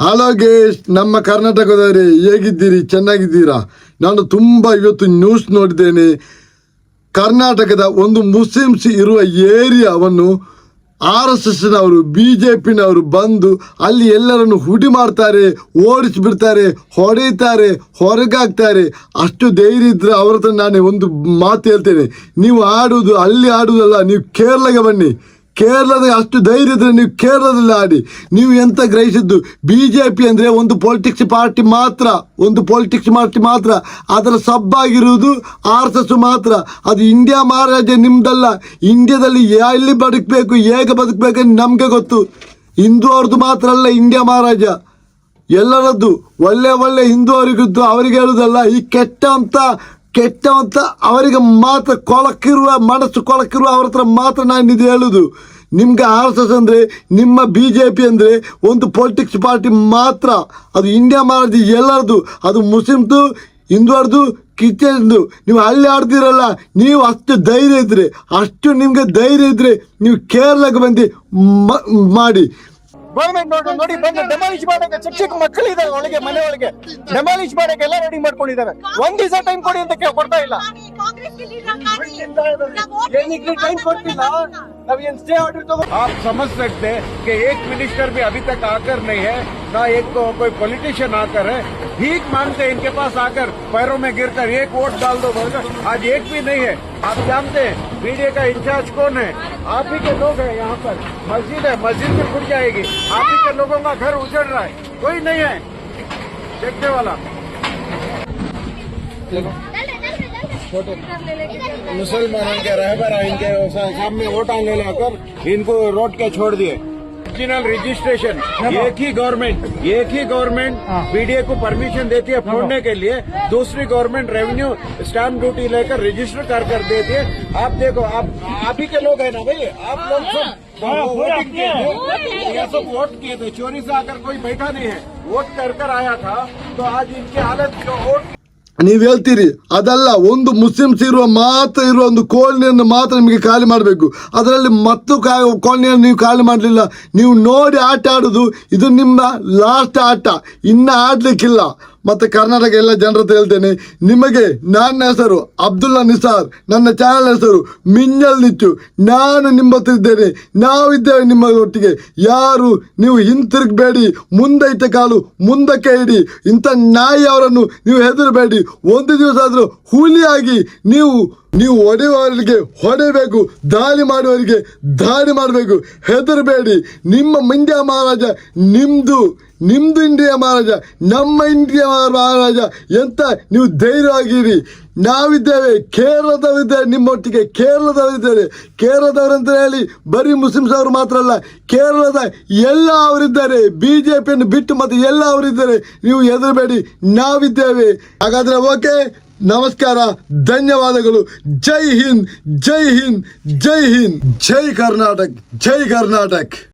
Hello ಗೇಶ್, ನಮ್ಮ ಕರ್ನಾಟಕದವರೇ ಹೇಗಿದ್ದೀರಿ? ಚೆನ್ನಾಗಿದ್ದೀರಾ? ನಾನು ತುಂಬ ಇವತ್ತು ನ್ಯೂಸ್ ನೋಡಿದ್ದೇನೆ. ಕರ್ನಾಟಕದ ಒಂದು ಮುಸ್ಲಿಮ್ಸ್ ಇರುವ ಏರಿಯಾವನ್ನು RSSನವರು BJPನವರು ಬಂದು ಅಲ್ಲಿ ಎಲ್ಲರನ್ನು ಹುಡಿ ಮಾಡ್ತಾರೆ, ಓಡಿಸಿಬಿಡ್ತಾರೆ, ಹೊಡೆಯುತ್ತಾರೆ, ಹೊರಗಾಕ್ತಾರೆ. ಅಷ್ಟು ಧೈರ್ಯ ಇದ್ದರೆ ಅವ್ರ ಹತ್ರ ನಾನು ಒಂದು ಮಾತು ಹೇಳ್ತೇನೆ, ನೀವು ಆಡುವುದು ಅಲ್ಲಿ ಆಡುವುದಲ್ಲ, ನೀವು ಕೇರಳಗೆ ಬನ್ನಿ. ಕೇರಳದ ಅಷ್ಟು ಧೈರ್ಯ ಇದ್ದರೆ ನೀವು ಕೇರಳದಲ್ಲಿ ಆಡಿ. ನೀವು ಎಂತ ಗ್ರಹಿಸಿದ್ದು, BJP ಅಂದರೆ ಒಂದು ಪೊಲಿಟಿಕ್ಸ್ ಪಾರ್ಟಿ ಮಾತ್ರ, ಒಂದು ಪೊಲಿಟಿಕ್ಸ್ ಪಾರ್ಟಿ ಮಾತ್ರ. ಅದರ ಸಬ್ಬಾಗಿರುವುದು RSS ಮಾತ್ರ. ಅದು ಇಂಡಿಯಾ ಮಹಾರಾಜ್ಯ ನಿಮ್ದಲ್ಲ. ಇಂಡಿಯಾದಲ್ಲಿ ಎಲ್ಲಿ ಬದುಕಬೇಕು, ಹೇಗೆ ಬದುಕಬೇಕಂತ ನಮಗೆ ಗೊತ್ತು. ಹಿಂದೂ ಅವ್ರದ್ದು ಮಾತ್ರ ಅಲ್ಲ ಇಂಡಿಯಾ ಮಹಾರಾಜ್ಯ, ಎಲ್ಲರದ್ದು. ಒಳ್ಳೆ ಹಿಂದೂ ಅವರಿಗಿದ್ದು ಅವರಿಗೆ ಹೇಳುವುದಲ್ಲ. ಈ ಕೆಟ್ಟ ಅಂತ ಅವರಿಗೆ ಮಾತ್ರ ಮನಸ್ಸು ಕೊಳಕಿರುವ ಅವ್ರ ಹತ್ರ ಮಾತ್ರ ನಾನು ಇದು ಹೇಳುದು. ನಿಮ್ಗೆ RSS ಅಂದರೆ, ನಿಮ್ಮ BJP ಅಂದರೆ ಒಂದು ಪೊಲಿಟಿಕ್ಸ್ ಪಾರ್ಟಿ ಮಾತ್ರ. ಅದು ಇಂಡಿಯಾ ಮಹಾರಾಜ್ಯ ಎಲ್ಲರದು. ಅದು ಮುಸ್ಲಿಮ್ದು, ಹಿಂದೂರ್ದು, ಕ್ರಿಶ್ಚಿಯನ್ದು. ನೀವು ಅಲ್ಲಿ ಆಡ್ತೀರಲ್ಲ, ನೀವು ಅಷ್ಟು ಧೈರ್ಯ ಇದ್ದರೆ, ನಿಮಗೆ ಧೈರ್ಯ ಇದ್ದರೆ ನೀವು ಕೇರಳಕ್ಕೆ ಬಂದು ಮಾಡಿ. ಗೌರ್ಮೆಂಟ್ ನೋಡಿ ಬಂದು ಡೆಮಾಲಿಷ್ ಮಾಡಕ್ಕೆ ಚಿಕ್ಕ ಮಕ್ಕಳಿದ್ದಾರೆ ಒಳಗೆ, ಮನೆ ಒಳಗೆ ಡೆಮಾಲಿಷ್ ಮಾಡಕ್ಕೆ ಎಲ್ಲ ರೆಡಿ ಮಾಡ್ಕೊಂಡಿದ್ದಾರೆ. ಒಂದ್ ದಿವಸ ಟೈಮ್ ಕೊಡಿ ಅಂತ ಕೊಡ್ತಾ ಇಲ್ಲ. ಟೈಮ್ ಕೊಡ್ತಿಲ್ಲ. आप समझ सकते हैं कि एक मिनिस्टर भी अभी तक आकर नहीं है, ना एक कोई पॉलिटिशियन आकर है. भीख मांगते हैं इनके पास आकर, पैरों में गिरकर एक वोट डाल दो बोलकर. आज एक भी नहीं है. आप जानते हैं मीडिया का इंचार्ज कौन है? आप ही के लोग हैं. यहाँ पर मस्जिद है, मस्जिद भी फूट जाएगी. आप ही के लोगों का घर उजड़ रहा है, कोई नहीं है देखने वाला. मुसलमानों के रहबर इनके सामने वोट ले लेकर इनको रोड के छोड़ दिए. ओरिजिनल रजिस्ट्रेशन एक ही गवर्नमेंट BDA को परमिशन देती है फोड़ने के लिए. दूसरी गवर्नमेंट रेवेन्यू स्टैम्प ड्यूटी लेकर रजिस्टर कर देती है. आप देखो, आप ही के लोग हैं ना भाई, आप लोग सब वोटिंग किए थे, ये सब वोट किए थे. चोरी से आकर कोई बैठा नहीं है, वोट कर आया था. तो आज इनकी हालत वोट. ನೀವು ಹೇಳ್ತೀರಿ ಅದಲ್ಲ, ಒಂದು ಮುಸ್ಲಿಮ್ಸ್ ಇರುವ ಒಂದು ಕಾಲೋನಿಯನ್ನು ಮಾತ್ರ ನಿಮಗೆ ಖಾಲಿ ಮಾಡಬೇಕು. ಅದರಲ್ಲಿ ಮತ್ತು ಕಾಲೋನಿಯನ್ನು ನೀವು ಖಾಲಿ ಮಾಡಲಿಲ್ಲ. ನೀವು ನೋಡಿ ಆಟ ಆಡೋದು, ಇದು ನಿಮ್ಮ ಲಾಸ್ಟ್ ಆಟ, ಇನ್ನು ಆಡಲಿಕ್ಕಿಲ್ಲ. ಮತ್ತು ಕರ್ನಾಟಕ ಎಲ್ಲ ಜನರ ಹತ್ರ ಹೇಳ್ತೇನೆ, ನಿಮಗೆ ನನ್ನ ಹೆಸರು ಅಬ್ದುಲ್ಲಾ ನಿಸಾರ್, ನನ್ನ ಚಾನಲ್ ಹೆಸರು ಮಿಂಜಲ್ ನಿಚ್ಚು. ನಾನು ನಿಮ್ಮ ಹತ್ರ ಇದ್ದೇನೆ, ನಾವಿದ್ದೇವೆ ನಿಮ್ಮ ಒಟ್ಟಿಗೆ. ಯಾರು ನೀವು ಹಿಂತಿರುಗಬೇಡಿ, ಮುಂದೆ ಇಟ್ಟ ಕಾಲು ಮುಂದಕ್ಕೆ ಇಡಿ. ಇಂಥ ನಾಯಿ ಅವರನ್ನು ನೀವು ಹೆದರಬೇಡಿ. ಒಂದು ದಿವಸ ಆದರೂ ಹುಲಿಯಾಗಿ ನೀವು ಹೊಡೆಯುವವರಿಗೆ ಹೊಡೆಯಬೇಕು, ದಾಳಿ ಮಾಡುವವರಿಗೆ ದಾಳಿ ಮಾಡಬೇಕು. ಹೆದರಬೇಡಿ. ನಿಮ್ಮ ಇಂಡಿಯಾ ಮಹಾರಾಜ ನಿಮ್ಮದು ಇಂಡಿಯಾ ಮಹಾರಾಜ, ನಮ್ಮ ಇಂಡಿಯಾ ಮಹಾರಾಜ. ಎಂತ ನೀವು ಧೈರ್ಯವಾಗಿರಿ. ನಾವಿದ್ದೇವೆ, ಕೇರಳದವರಿದ್ದೇವೆ ನಿಮ್ಮೊಟ್ಟಿಗೆ, ಕೇರಳದವರಿದ್ದಾರೆ. ಕೇರಳದವರಂತ ಹೇಳಿ ಬರೀ ಮುಸ್ಲಿಮ್ಸ್ ಅವರು ಮಾತ್ರ ಅಲ್ಲ, ಕೇರಳದ ಎಲ್ಲ ಅವರಿದ್ದಾರೆ. BJPಯನ್ನು ಬಿಟ್ಟು ಮತ್ತೆ ಎಲ್ಲ ಅವರಿದ್ದಾರೆ. ನೀವು ಹೆದರಬೇಡಿ, ನಾವಿದ್ದೇವೆ. ಹಾಗಾದರೆ ಓಕೆ, ನಮಸ್ಕಾರ, ಧನ್ಯವಾದಗಳು. ಜೈ ಹಿಂದ್, ಜೈ ಹಿಂದ್, ಜೈ ಹಿಂದ್, ಜೈ ಕರ್ನಾಟಕ್, ಜೈ ಕರ್ನಾಟಕ್.